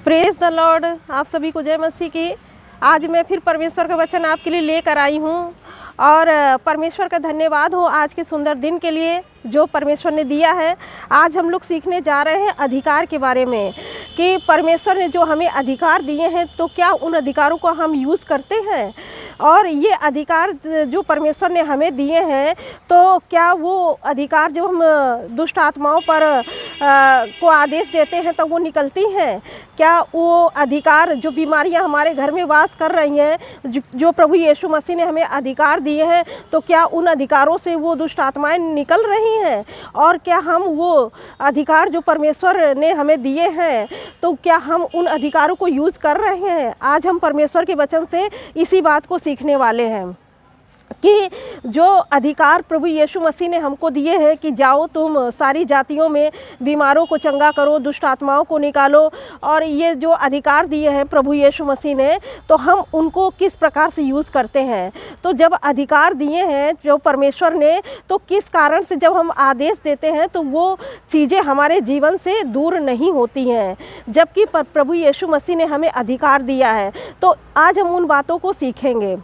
Praise the Lord. आप सभी को जय मसीह की। आज मैं फिर परमेश्वर का वचन आपके लिए लेकर आई हूँ और परमेश्वर का धन्यवाद हो आज के सुंदर दिन के लिए जो परमेश्वर ने दिया है। आज हम लोग सीखने जा रहे हैं अधिकार के बारे में कि परमेश्वर ने जो हमें अधिकार दिए हैं तो क्या उन अधिकारों को हम यूज़ करते हैं, और ये अधिकार जो परमेश्वर ने हमें दिए हैं तो क्या वो अधिकार जो हम दुष्ट आत्माओं पर को आदेश देते हैं तो वो निकलती हैं। क्या वो अधिकार जो बीमारियां हमारे घर में वास कर रही हैं जो प्रभु यीशु मसीह ने हमें अधिकार दिए हैं तो क्या उन अधिकारों से वो दुष्ट आत्माएं निकल रही हैं, और क्या हम वो अधिकार जो परमेश्वर ने हमें दिए हैं तो क्या हम उन अधिकारों को यूज़ कर रहे हैं। आज हम परमेश्वर के वचन से इसी बात को सीखने वाले हैं कि जो अधिकार प्रभु यीशु मसीह ने हमको दिए हैं कि जाओ तुम सारी जातियों में बीमारों को चंगा करो, दुष्ट आत्माओं को निकालो, और ये जो अधिकार दिए हैं प्रभु यीशु मसीह ने तो हम उनको किस प्रकार से यूज़ करते हैं। तो जब अधिकार दिए हैं जो परमेश्वर ने तो किस कारण से जब हम आदेश देते हैं तो वो चीज़ें हमारे जीवन से दूर नहीं होती हैं, जबकि प्रभु यीशु मसीह ने हमें अधिकार दिया है। तो आज हम उन बातों को सीखेंगे।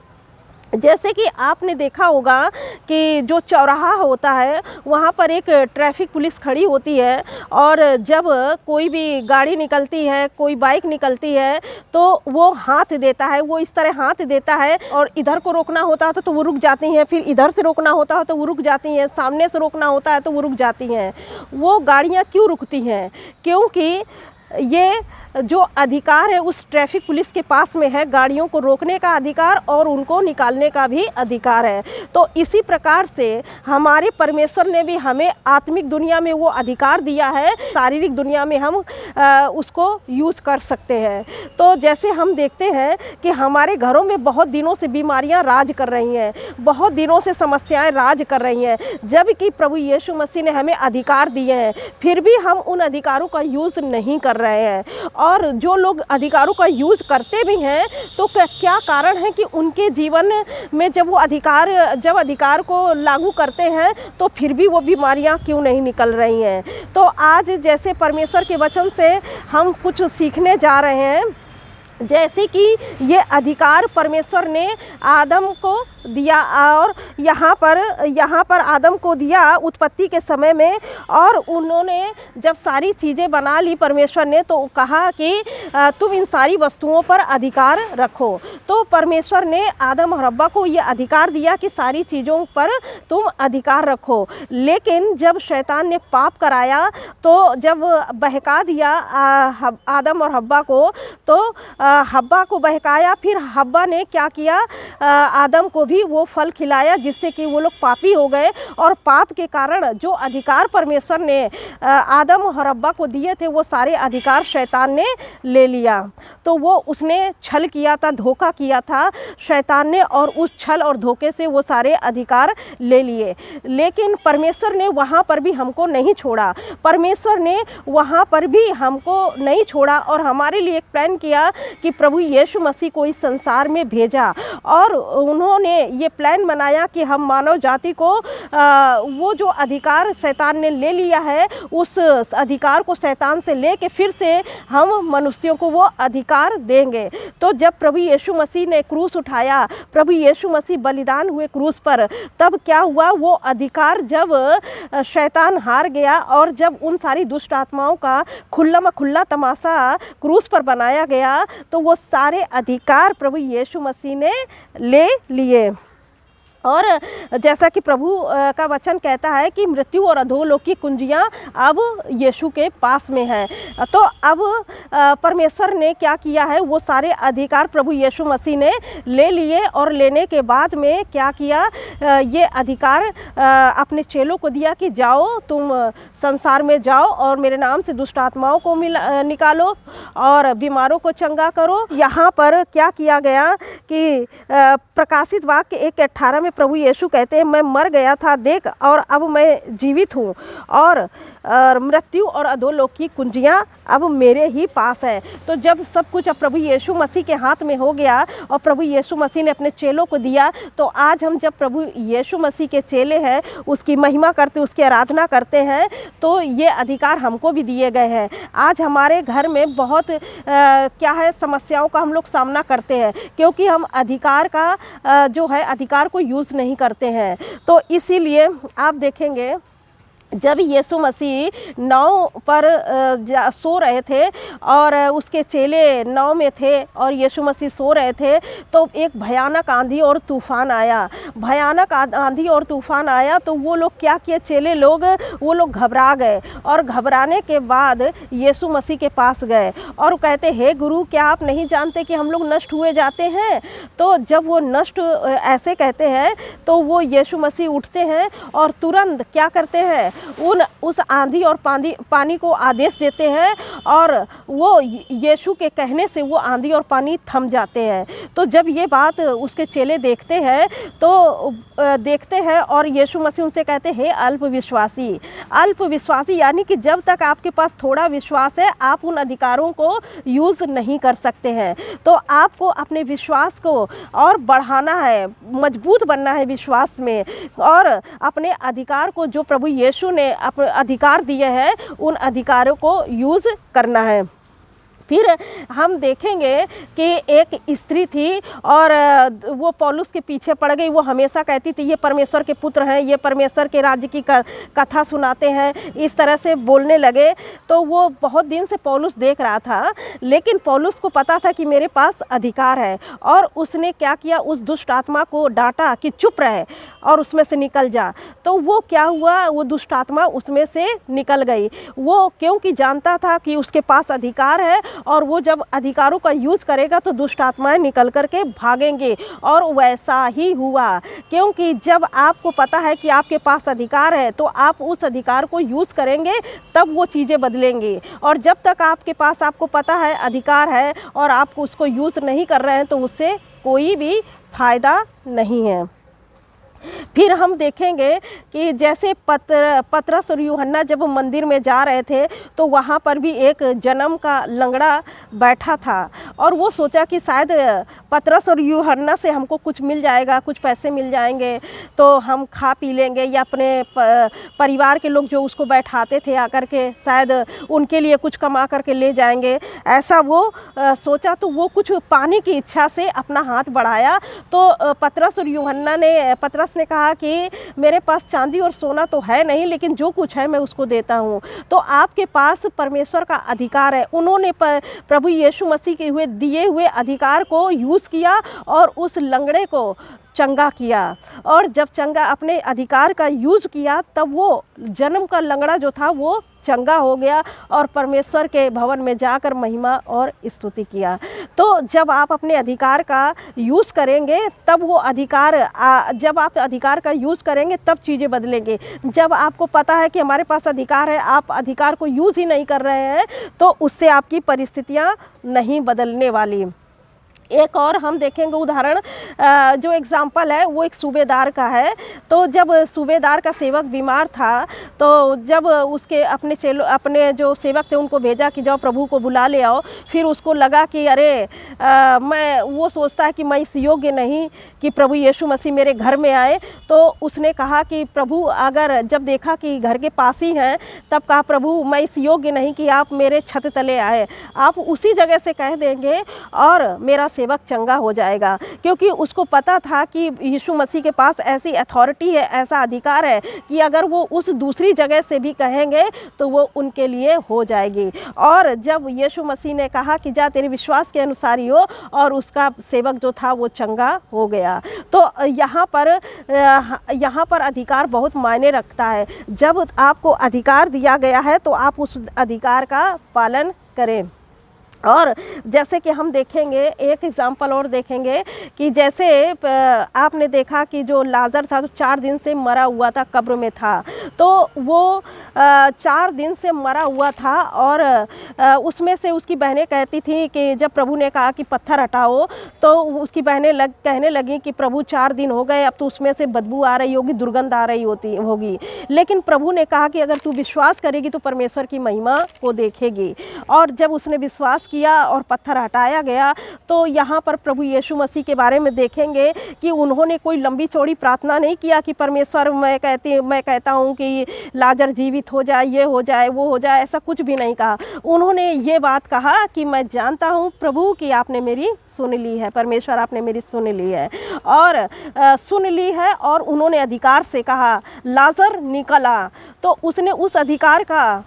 जैसे कि आपने देखा होगा कि जो चौराहा होता है वहाँ पर एक ट्रैफिक पुलिस खड़ी होती है, और जब कोई भी गाड़ी निकलती है, कोई बाइक निकलती है तो वो हाथ देता है, वो इस तरह हाथ देता है, और इधर को रोकना होता है तो वो रुक जाती हैं, फिर इधर से रोकना होता है तो वो रुक जाती हैं, सामने से रोकना होता है तो वो रुक जाती हैं। वो गाड़ियाँ क्यों रुकती हैं? क्योंकि ये जो अधिकार है उस ट्रैफिक पुलिस के पास में है, गाड़ियों को रोकने का अधिकार और उनको निकालने का भी अधिकार है। तो इसी प्रकार से हमारे परमेश्वर ने भी हमें आत्मिक दुनिया में वो अधिकार दिया है, शारीरिक दुनिया में हम उसको यूज़ कर सकते हैं। तो जैसे हम देखते हैं कि हमारे घरों में बहुत दिनों से बीमारियां राज कर रही हैं, बहुत दिनों से समस्याएं राज कर रही हैं, जबकि प्रभु यीशु मसीह ने हमें अधिकार दिए हैं, फिर भी हम उन अधिकारों का यूज़ नहीं कर रहे हैं। और जो लोग अधिकारों का यूज़ करते भी हैं तो क्या कारण है कि उनके जीवन में जब वो अधिकार को लागू करते हैं तो फिर भी वो बीमारियां क्यों नहीं निकल रही हैं। तो आज जैसे परमेश्वर के वचन से हम कुछ सीखने जा रहे हैं, जैसे कि ये अधिकार परमेश्वर ने आदम को दिया, और यहाँ पर आदम को दिया उत्पत्ति के समय में, और उन्होंने जब सारी चीज़ें बना ली परमेश्वर ने तो कहा कि तुम इन सारी वस्तुओं पर अधिकार रखो। तो परमेश्वर ने आदम और हव्वा को ये अधिकार दिया कि सारी चीज़ों पर तुम अधिकार रखो। लेकिन जब शैतान ने पाप कराया तो जब बहका दिया आदम और हव्वा को, तो हव्वा को बहकाया, फिर हव्वा ने क्या किया, आदम को भी वो फल खिलाया जिससे कि वो लोग पापी हो गए, और पाप के कारण जो अधिकार परमेश्वर ने आदम और हव्वा को दिए थे वो सारे अधिकार शैतान ने ले लिया। तो वो उसने छल किया था, धोखा किया था शैतान ने, और उस छल और धोखे से वो सारे अधिकार ले लिए। लेकिन परमेश्वर ने वहाँ पर भी हमको नहीं छोड़ा, परमेश्वर ने वहाँ पर भी हमको नहीं छोड़ा और हमारे लिए एक प्लान किया कि प्रभु यीशु मसीह को इस संसार में भेजा, और उन्होंने ये प्लान बनाया कि हम मानव जाति को वो जो अधिकार शैतान ने ले लिया है उस अधिकार को शैतान से लेके फिर से हम मनुष्यों को वो अधिकार देंगे। तो जब प्रभु यीशु मसीह ने क्रूस उठाया, प्रभु यीशु मसीह बलिदान हुए क्रूस पर, तब क्या हुआ, वो अधिकार जब शैतान हार गया और जब उन सारी दुष्ट आत्माओं का खुल्ला तमाशा क्रूस पर बनाया गया तो वो सारे अधिकार प्रभु यीशु मसीह ने ले लिए। और जैसा कि प्रभु का वचन कहता है कि मृत्यु और अधोलोक की कुंजियाँ अब यीशु के पास में हैं। तो अब परमेश्वर ने क्या किया है, वो सारे अधिकार प्रभु यीशु मसीह ने ले लिए, और लेने के बाद में क्या किया, ये अधिकार अपने चेलों को दिया कि जाओ तुम संसार में जाओ और मेरे नाम से दुष्ट आत्माओं को निकालो और बीमारों को चंगा करो। यहाँ पर क्या किया गया कि प्रकाशित वाक्य 1:18 में प्रभु यीशु कहते हैं, मैं मर गया था देख, और अब मैं जीवित हूँ, और मृत्यु और अधोलोक की कुंजियाँ अब मेरे ही पास है। तो जब सब कुछ अब प्रभु यीशु मसीह के हाथ में हो गया और प्रभु यीशु मसीह ने अपने चेलों को दिया, तो आज हम जब प्रभु यीशु मसीह के चेले हैं, उसकी महिमा करते, उसकी आराधना करते हैं, तो ये अधिकार हमको भी दिए गए हैं। आज हमारे घर में बहुत क्या है, समस्याओं का हम लोग सामना करते हैं, क्योंकि हम अधिकार का जो है अधिकार को यूज़ नहीं करते हैं। तो इसीलिए आप देखेंगे जब यीशु मसीह नाव पर सो रहे थे और उसके चेले नाव में थे और यीशु मसीह सो रहे थे, तो एक भयानक आंधी और तूफ़ान आया। भयानक आंधी और तूफ़ान आया तो वो लोग क्या किए, चेले लोग वो लोग घबरा गए, और घबराने के बाद यीशु मसीह के पास गए और कहते, हे गुरु, क्या आप नहीं जानते कि हम लोग नष्ट हुए जाते हैं? तो जब वो नष्ट ऐसे कहते हैं तो वो यीशु मसीह उठते हैं और तुरंत क्या करते हैं, उस आंधी और पानी को आदेश देते हैं, और वो यीशु के कहने से वो आंधी और पानी थम जाते हैं। तो जब ये बात उसके चेले देखते हैं तो देखते हैं और यीशु मसीह उनसे कहते हैं, अल्पविश्वासी। अल्पविश्वासी यानी कि जब तक आपके पास थोड़ा विश्वास है, आप उन अधिकारों को यूज़ नहीं कर सकते हैं। तो आपको अपने विश्वास को और बढ़ाना है, मजबूत बनना है विश्वास में, और अपने अधिकार को जो प्रभु यीशु ने अधिकार दिए हैं, उन अधिकारों को यूज़ करना है। फिर हम देखेंगे कि एक स्त्री थी और वो पौलुस के पीछे पड़ गई। वो हमेशा कहती थी, ये परमेश्वर के पुत्र हैं, ये परमेश्वर के राज्य की कथा सुनाते हैं, इस तरह से बोलने लगे। तो वो बहुत दिन से पौलुस देख रहा था, लेकिन पौलुस को पता था कि मेरे पास अधिकार है, और उसने क्या किया, उस दुष्ट आत्मा को डांटा कि चुप रहे और उसमें से निकल जा। तो वो क्या हुआ, वो दुष्ट आत्मा उसमें से निकल गई। वो क्योंकि जानता था कि उसके पास अधिकार है, और वो जब अधिकारों का यूज़ करेगा तो दुष्ट आत्माएं निकल कर के भागेंगे। और वैसा ही हुआ, क्योंकि जब आपको पता है कि आपके पास अधिकार है, तो आप उस अधिकार को यूज़ करेंगे, तब वो चीज़ें बदलेंगी। और जब तक आपके पास आपको पता है अधिकार है और आप उसको यूज़ नहीं कर रहे हैं, तो उससे कोई भी फ़ायदा नहीं है। फिर हम देखेंगे कि जैसे पतरस और यूहन्ना जब मंदिर में जा रहे थे, तो वहाँ पर भी एक जन्म का लंगड़ा बैठा था, और वो सोचा कि शायद पतरस और यूहन्ना से हमको कुछ मिल जाएगा, कुछ पैसे मिल जाएंगे, तो हम खा पी लेंगे, या अपने परिवार के लोग जो उसको बैठाते थे आकर के शायद उनके लिए कुछ कमा करके ले जाएंगे, ऐसा वो सोचा। तो वो कुछ पाने की इच्छा से अपना हाथ बढ़ाया। तो पतरस ने कहा कि मेरे पास चांदी और सोना तो है नहीं, लेकिन जो कुछ है मैं उसको देता हूँ। तो आपके पास परमेश्वर का अधिकार है। उन्होंने प्रभु यीशु मसीह के दिए हुए अधिकार को यूज़ किया और उस लंगड़े को चंगा किया, और जब चंगा अपने अधिकार का यूज़ किया, तब वो जन्म का लंगड़ा जो था वो चंगा हो गया और परमेश्वर के भवन में जाकर महिमा और स्तुति किया। तो जब आप अपने अधिकार का यूज़ करेंगे, तब वो अधिकार जब आप अधिकार का यूज़ करेंगे, तब चीज़ें बदलेंगे। जब आपको पता है कि हमारे पास अधिकार है, आप अधिकार को यूज़ ही नहीं कर रहे हैं, तो उससे आपकी परिस्थितियाँ नहीं बदलने वाली। एक और हम देखेंगे उदाहरण, जो एग्ज़ाम्पल है वो एक सूबेदार का है। तो जब सूबेदार का सेवक बीमार था, तो जब उसके अपने जो सेवक थे उनको भेजा कि जाओ प्रभु को बुला ले आओ। फिर उसको लगा कि अरे वो सोचता है कि मैं इस योग्य नहीं कि प्रभु यीशु मसीह मेरे घर में आए। तो उसने कहा कि प्रभु, अगर जब देखा कि घर के पास ही हैं, तब कहा प्रभु मैं इस योग्य नहीं कि आप मेरे छत तले आए। आप उसी जगह से कह देंगे और मेरा सेवक चंगा हो जाएगा, क्योंकि उसको पता था कि यीशु मसीह के पास ऐसी अथॉरिटी है, ऐसा अधिकार है कि अगर वो उस दूसरी जगह से भी कहेंगे तो वो उनके लिए हो जाएगी। और जब यीशु मसीह ने कहा कि जा तेरे विश्वास के अनुसार ही हो, और उसका सेवक जो था वो चंगा हो गया। तो यहाँ पर अधिकार बहुत मायने रखता है। जब आपको अधिकार दिया गया है तो आप उस अधिकार का पालन करें। और जैसे कि हम देखेंगे, एक एग्ज़ाम्पल और देखेंगे कि जैसे आपने देखा कि जो लाज़र था तो 4 दिन से मरा हुआ था, कब्र में था। तो वो 4 दिन से मरा हुआ था और उसमें से उसकी बहनें कहती थी कि जब प्रभु ने कहा कि पत्थर हटाओ तो उसकी बहनें कहने लगी कि प्रभु 4 दिन हो गए, अब तो उसमें से बदबू आ रही होगी, दुर्गंध आ रही होगी। लेकिन प्रभु ने कहा कि अगर तू विश्वास करेगी तो परमेश्वर की महिमा को देखेगी। और जब उसने विश्वास किया और पत्थर हटाया गया तो यहाँ पर प्रभु यीशु मसीह के बारे में देखेंगे कि उन्होंने कोई लंबी चौड़ी प्रार्थना नहीं किया कि परमेश्वर मैं कहता हूँ कि लाजर जीवित हो जाए, ये हो जाए, वो हो जाए, ऐसा कुछ भी नहीं कहा। उन्होंने ये बात कहा कि मैं जानता हूँ प्रभु कि आपने मेरी सुन ली है, परमेश्वर आपने मेरी सुन ली है और सुन ली है। और उन्होंने अधिकार से कहा लाजर निकला, तो उसने उस अधिकार का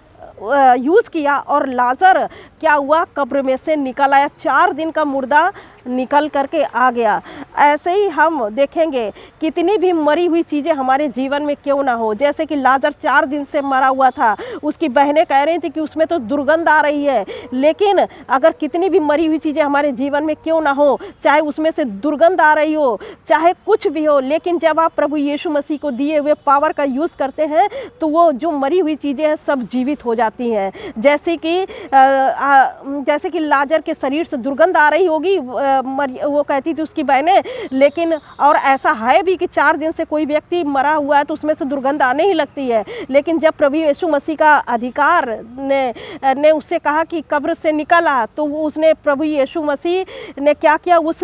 यूज़ किया और लाजर क्या हुआ, कब्र में से निकल आया। 4 दिन का मुर्दा निकल करके आ गया। ऐसे ही हम देखेंगे कितनी भी मरी हुई चीज़ें हमारे जीवन में क्यों ना हो, जैसे कि लाजर 4 दिन से मरा हुआ था, उसकी बहनें कह रही थी कि उसमें तो दुर्गंध आ रही है। लेकिन अगर कितनी भी मरी हुई चीज़ें हमारे जीवन में क्यों ना हो, चाहे उसमें से दुर्गंध आ रही हो, चाहे कुछ भी हो, लेकिन जब आप प्रभु यीशु मसीह को दिए हुए पावर का यूज़ करते हैं तो वो जो मरी हुई चीज़ें हैं सब जीवित हो जाती हैं। जैसे कि लाजर के शरीर से दुर्गंध आ रही होगी, वो कहती थी उसकी बहनें, लेकिन और ऐसा है भी कि 4 दिन से कोई व्यक्ति मरा हुआ है तो उसमें से दुर्गंध आने ही लगती है। लेकिन जब प्रभु यीशु मसीह का अधिकार ने उससे कहा कि कब्र से निकला, तो उसने प्रभु यीशु मसीह ने क्या किया, उस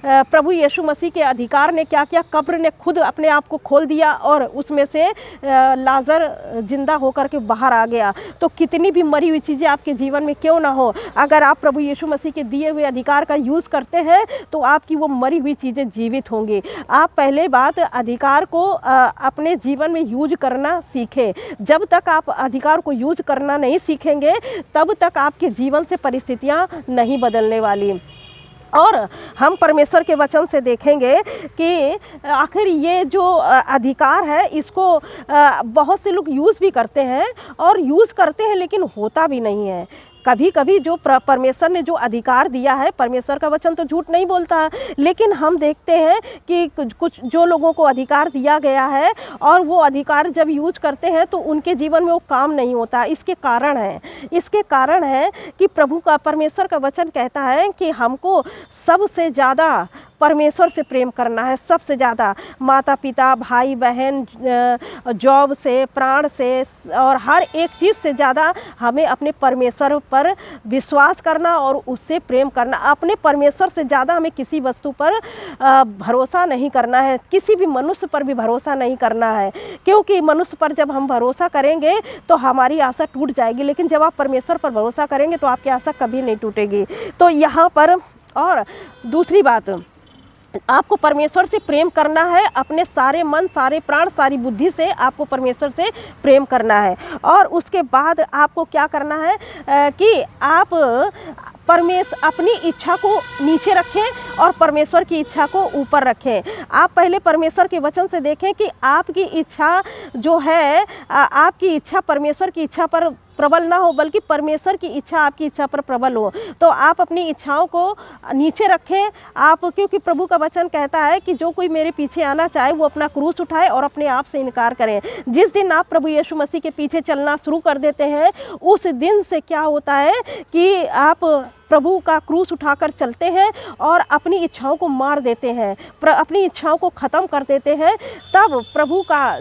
प्रभु यीशु मसीह के अधिकार ने क्या किया, कब्र ने खुद अपने आप को खोल दिया और उसमें से लाजर जिंदा होकर के बाहर आ गया। तो कितनी भी मरी हुई चीज़ें आपके जीवन में क्यों ना हो, अगर आप प्रभु यीशु मसीह के दिए हुए अधिकार का यूज़ करते हैं तो आपकी वो मरी हुई चीज़ें जीवित होंगी। आप पहले बात अधिकार को अपने जीवन में यूज करना सीखें। जब तक आप अधिकार को यूज करना नहीं सीखेंगे तब तक आपके जीवन से परिस्थितियां नहीं बदलने वाली। और हम परमेश्वर के वचन से देखेंगे कि आखिर ये जो अधिकार है इसको बहुत से लोग यूज़ भी करते हैं और यूज़ करते हैं लेकिन होता भी नहीं है। कभी कभी जो परमेश्वर ने जो अधिकार दिया है, परमेश्वर का वचन तो झूठ नहीं बोलता है, लेकिन हम देखते हैं कि कुछ जो लोगों को अधिकार दिया गया है और वो अधिकार जब यूज करते हैं तो उनके जीवन में वो काम नहीं होता। इसके कारण है कि परमेश्वर का वचन कहता है कि हमको सबसे ज़्यादा परमेश्वर से प्रेम करना है, सबसे ज़्यादा माता पिता, भाई बहन, जॉब से, प्राण से और हर एक चीज़ से ज़्यादा हमें अपने परमेश्वर पर विश्वास करना और उससे प्रेम करना। अपने परमेश्वर से ज़्यादा हमें किसी वस्तु पर भरोसा नहीं करना है, किसी भी मनुष्य पर भी भरोसा नहीं करना है, क्योंकि मनुष्य पर जब हम भरोसा करेंगे तो हमारी आशा टूट जाएगी, लेकिन जब आप परमेश्वर पर भरोसा करेंगे तो आपकी आशा कभी नहीं टूटेगी। तो यहाँ पर और दूसरी बात, आपको परमेश्वर से प्रेम करना है, अपने सारे मन, सारे प्राण, सारी बुद्धि से आपको परमेश्वर से प्रेम करना है। और उसके बाद आपको क्या करना है कि आप अपनी इच्छा को नीचे रखें और परमेश्वर की इच्छा को ऊपर रखें। आप पहले परमेश्वर के वचन से देखें कि आपकी इच्छा जो है, आपकी इच्छा परमेश्वर की इच्छा पर प्रबल ना हो, बल्कि परमेश्वर की इच्छा आपकी इच्छा पर प्रबल हो। तो आप अपनी इच्छाओं को नीचे रखें, क्योंकि प्रभु का वचन कहता है कि जो कोई मेरे पीछे आना चाहे वो अपना क्रूस उठाए और अपने आप से इनकार करें। जिस दिन आप प्रभु यीशु मसीह के पीछे चलना शुरू कर देते हैं, उस दिन से क्या होता है कि आप प्रभु का क्रूस उठाकर चलते हैं और अपनी इच्छाओं को मार देते हैं, अपनी इच्छाओं को ख़त्म कर देते हैं। तब प्रभु का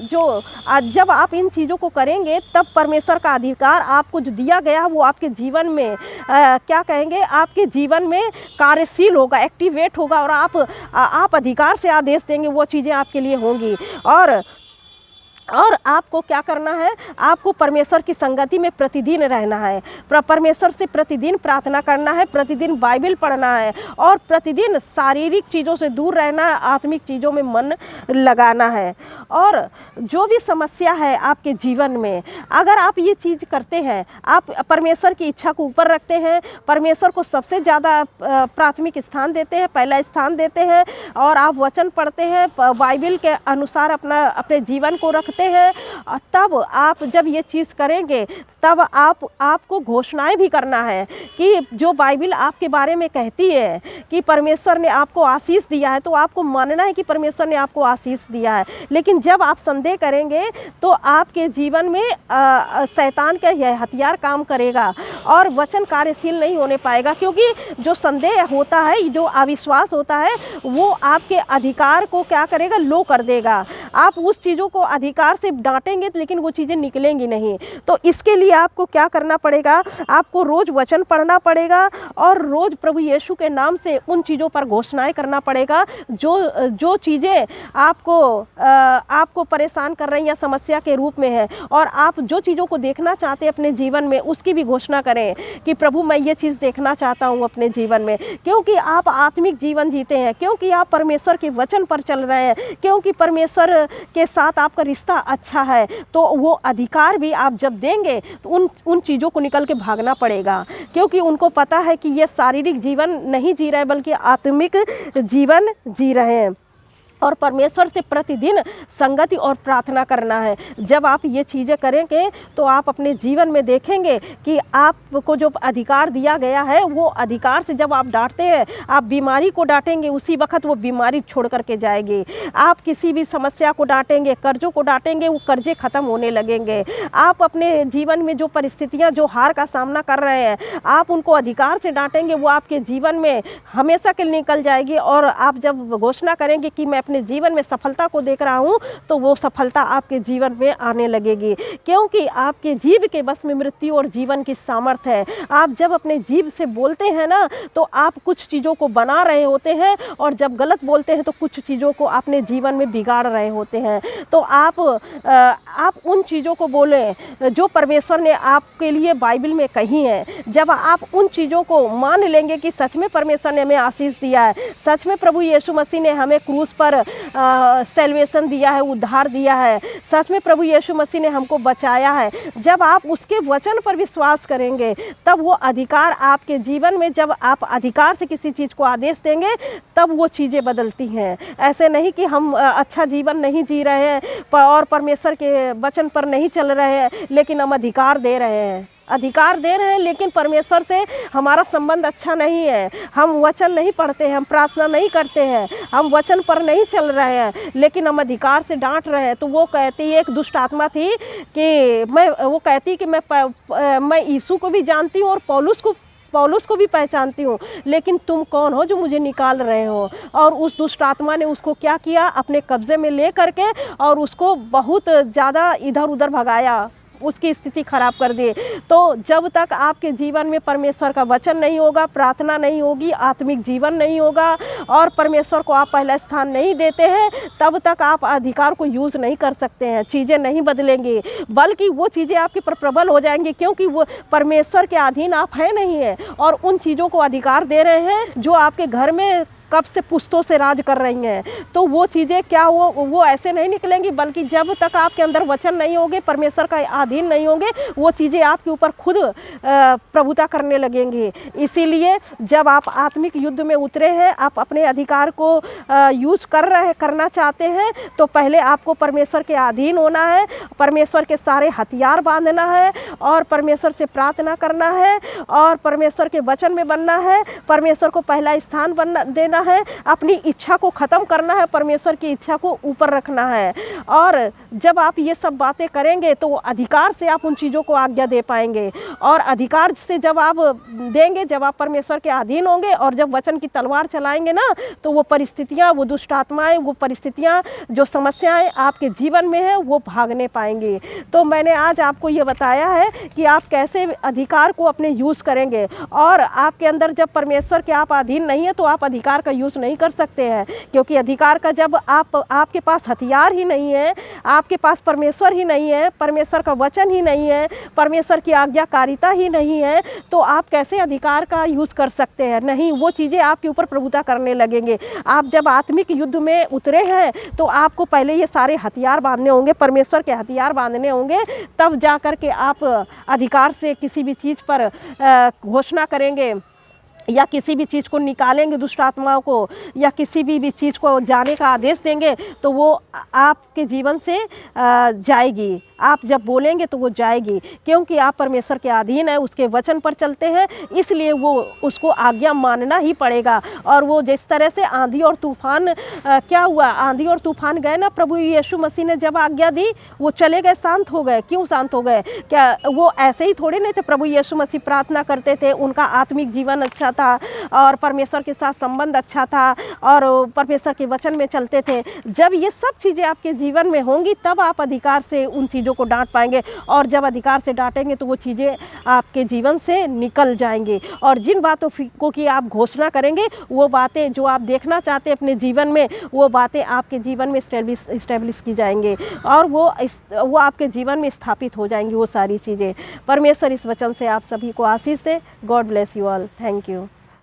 जब आप इन चीज़ों को करेंगे तब परमेश्वर का अधिकार आपको जो दिया गया वो आपके जीवन में क्या कहेंगे, आपके जीवन में कार्यशील होगा, एक्टिवेट होगा और आप अधिकार से आदेश देंगे, वो चीज़ें आपके लिए होंगी। और आपको क्या करना है, आपको परमेश्वर की संगति में प्रतिदिन रहना है, परमेश्वर से प्रतिदिन प्रार्थना करना है, प्रतिदिन बाइबल पढ़ना है और प्रतिदिन शारीरिक चीज़ों से दूर रहना है, आत्मिक चीज़ों में मन लगाना है। और जो भी समस्या है आपके जीवन में, अगर आप ये चीज़ करते हैं, आप परमेश्वर की इच्छा को ऊपर रखते हैं, परमेश्वर को सबसे ज़्यादा प्राथमिक स्थान देते हैं, पहला स्थान देते हैं और आप वचन पढ़ते हैं, बाइबल के अनुसार अपने जीवन को रखते जानते हैं, तब आप जब ये चीज़ करेंगे तब आपको घोषणाएं भी करना है कि जो बाइबल आपके बारे में कहती है कि परमेश्वर ने आपको आशीष दिया है, तो आपको मानना है कि परमेश्वर ने आपको आशीष दिया है। लेकिन जब आप संदेह करेंगे तो आपके जीवन में शैतान का यह हथियार काम करेगा और वचन कार्यशील नहीं होने पाएगा, क्योंकि जो संदेह होता है, जो अविश्वास होता है, वो आपके अधिकार को क्या करेगा, लो कर देगा। आप उस चीज़ों को अधिकार से डांटेंगे लेकिन वो चीज़ें निकलेंगी नहीं। तो इसके लिए आपको क्या करना पड़ेगा, आपको रोज़ वचन पढ़ना पड़ेगा और रोज़ प्रभु यीशु के नाम से उन चीज़ों पर घोषणाएं करना पड़ेगा जो चीज़ें आपको परेशान कर रही हैं, समस्या के रूप में है, और आप जो चीज़ों को देखना चाहते हैं अपने जीवन में, उसकी भी घोषणा करें कि प्रभु मैं ये चीज़ देखना चाहता हूँ अपने जीवन में, क्योंकि आप आत्मिक जीवन जीते हैं, क्योंकि आप परमेश्वर के वचन पर चल रहे हैं, क्योंकि परमेश्वर के साथ आपका रिश्ता अच्छा है। तो वो अधिकार भी आप जब देंगे तो उन चीज़ों को निकल के भागना पड़ेगा, क्योंकि उनको पता है कि ये शारीरिक जीवन नहीं जी रहे बल्कि आत्मिक जीवन जी रहे हैं और परमेश्वर से प्रतिदिन संगति और प्रार्थना करना है। जब आप ये चीज़ें करेंगे तो आप अपने जीवन में देखेंगे कि आपको जो अधिकार दिया गया है, वो अधिकार से जब आप डांटते हैं, आप बीमारी को डांटेंगे, उसी वक्त वो बीमारी छोड़ करके जाएगी। आप किसी भी समस्या को डांटेंगे, कर्जों को डांटेंगे, वो कर्जे ख़त्म होने लगेंगे। आप अपने जीवन में जो परिस्थितियाँ, जो हार का सामना कर रहे हैं, आप उनको अधिकार से डांटेंगे, वो आपके जीवन में हमेशा के लिए निकल जाएगी। और आप जब घोषणा करेंगे कि मैं अपने जीवन में सफलता को देख रहा हूँ, तो वो सफलता आपके जीवन में आने लगेगी, क्योंकि आपके जीव के बस में मृत्यु और जीवन की सामर्थ्य है। आप जब अपने जीव से बोलते हैं ना, तो आप कुछ चीज़ों को बना रहे होते हैं, और जब गलत बोलते हैं तो कुछ चीज़ों को अपने जीवन में बिगाड़ रहे होते हैं। तो आप उन चीज़ों को बोलें जो परमेश्वर ने आपके लिए बाइबल में कही है। जब आप उन चीज़ों को मान लेंगे कि सच में परमेश्वर ने हमें आशीष दिया है, सच में प्रभु यीशु मसीह ने हमें क्रूस पर सैल्वेशन दिया है, उद्धार दिया है, सच में प्रभु यीशु मसीह ने हमको बचाया है, जब आप उसके वचन पर विश्वास करेंगे, तब वो अधिकार आपके जीवन में, जब आप अधिकार से किसी चीज़ को आदेश देंगे, तब वो चीज़ें बदलती हैं। ऐसे नहीं कि हम अच्छा जीवन नहीं जी रहे हैं और परमेश्वर के वचन पर नहीं चल रहे हैं, लेकिन हम अधिकार दे रहे हैं, लेकिन परमेश्वर से हमारा संबंध अच्छा नहीं है। हम वचन नहीं पढ़ते हैं, हम प्रार्थना नहीं करते हैं, हम वचन पर नहीं चल रहे हैं, लेकिन हम अधिकार से डांट रहे हैं। तो वो कहती, एक दुष्ट आत्मा थी कि वो कहती कि मैं यीशु को भी जानती हूँ और पौलुस को भी पहचानती हूँ, लेकिन तुम कौन हो जो मुझे निकाल रहे हो। और उस दुष्ट आत्मा ने उसको क्या किया, अपने कब्जे में ले करके और उसको बहुत ज़्यादा इधर उधर भगाया, उसकी स्थिति खराब कर दी। तो जब तक आपके जीवन में परमेश्वर का वचन नहीं होगा, प्रार्थना नहीं होगी, आत्मिक जीवन नहीं होगा और परमेश्वर को आप पहला स्थान नहीं देते हैं, तब तक आप अधिकार को यूज़ नहीं कर सकते हैं। चीज़ें नहीं बदलेंगी, बल्कि वो चीज़ें आपके पर प्रबल हो जाएंगी, क्योंकि वो परमेश्वर के अधीन आप हैं नहीं है और उन चीज़ों को अधिकार दे रहे हैं जो आपके घर में कब से पुश्तों से राज कर रही हैं। तो वो चीज़ें क्या वो ऐसे नहीं निकलेंगी, बल्कि जब तक आपके अंदर वचन नहीं होंगे, परमेश्वर का अधीन नहीं होंगे, वो चीज़ें आपके ऊपर खुद प्रभुता करने लगेंगी। इसीलिए जब आप आत्मिक युद्ध में उतरे हैं, आप अपने अधिकार को यूज़ करना चाहते हैं, तो पहले आपको परमेश्वर के अधीन होना है, परमेश्वर के सारे हथियार बांधना है और परमेश्वर से प्रार्थना करना है और परमेश्वर के वचन में बनना है, परमेश्वर को पहला स्थान देना है, अपनी इच्छा को ख़त्म करना है, परमेश्वर की इच्छा को ऊपर रखना है। और जब आप ये सब बातें करेंगे तो अधिकार से आप उन चीज़ों को आज्ञा दे पाएंगे, और अधिकार से जब आप देंगे, जब आप परमेश्वर के अधीन होंगे और जब वचन की तलवार चलाएंगे ना, तो वो परिस्थितियाँ, वो दुष्ट आत्माएँ, वो परिस्थितियाँ, जो समस्याएं आपके जीवन में है, वो भागने पाएंगी। तो मैंने आज आपको ये बताया है कि आप कैसे अधिकार को अपने यूज़ करेंगे, और आपके अंदर जब परमेश्वर के आप अधीन नहीं है तो आप अधिकार का यूज़ नहीं कर सकते हैं, क्योंकि अधिकार का जब आपके पास हथियार ही नहीं है, आपके पास परमेश्वर ही नहीं है, परमेश्वर का वचन ही नहीं है, परमेश्वर की आज्ञाकारिता ही नहीं है, तो आप कैसे अधिकार का यूज़ कर सकते हैं? नहीं, वो चीज़ें आपके ऊपर प्रभुता करने लगेंगे। आप जब आत्मिक युद्ध में उतरे हैं तो आपको पहले ये सारे हथियार बांधने होंगे, परमेश्वर के हथियार बांधने होंगे, तब जा कर के आप अधिकार से किसी भी चीज़ पर घोषणा करेंगे, या किसी भी चीज़ को निकालेंगे, दुष्ट आत्माओं को, या किसी भी चीज़ को जाने का आदेश देंगे, तो वो आपके जीवन से जाएगी। आप जब बोलेंगे तो वो जाएगी, क्योंकि आप परमेश्वर के अधीन है, उसके वचन पर चलते हैं, इसलिए वो उसको आज्ञा मानना ही पड़ेगा। और वो जिस तरह से आंधी और तूफान, क्या हुआ, आंधी और तूफान गए ना, प्रभु यीशु मसीह ने जब आज्ञा दी वो चले गए, शांत हो गए। क्यों शांत हो गए? क्या वो ऐसे ही थोड़े नहीं थे? प्रभु यीशु मसीह प्रार्थना करते थे, उनका आत्मिक जीवन अच्छा था और परमेश्वर के साथ संबंध अच्छा था और परमेश्वर के वचन में चलते थे। जब ये सब चीज़ें आपके जीवन में होंगी तब आप अधिकार से उन चीज़ों को डांट पाएंगे, और जब अधिकार से डांटेंगे तो वो चीज़ें आपके जीवन से निकल जाएंगी। और जिन बातों को की आप घोषणा करेंगे, वो बातें जो आप देखना चाहते हैं अपने जीवन में, वो बातें आपके जीवन में इस्टेब्लिश की जाएंगे और वो आपके जीवन में स्थापित हो जाएंगी वो सारी चीज़ें। परमेश्वर इस वचन से आप सभी को आशीष दे। God bless you all. Thank you.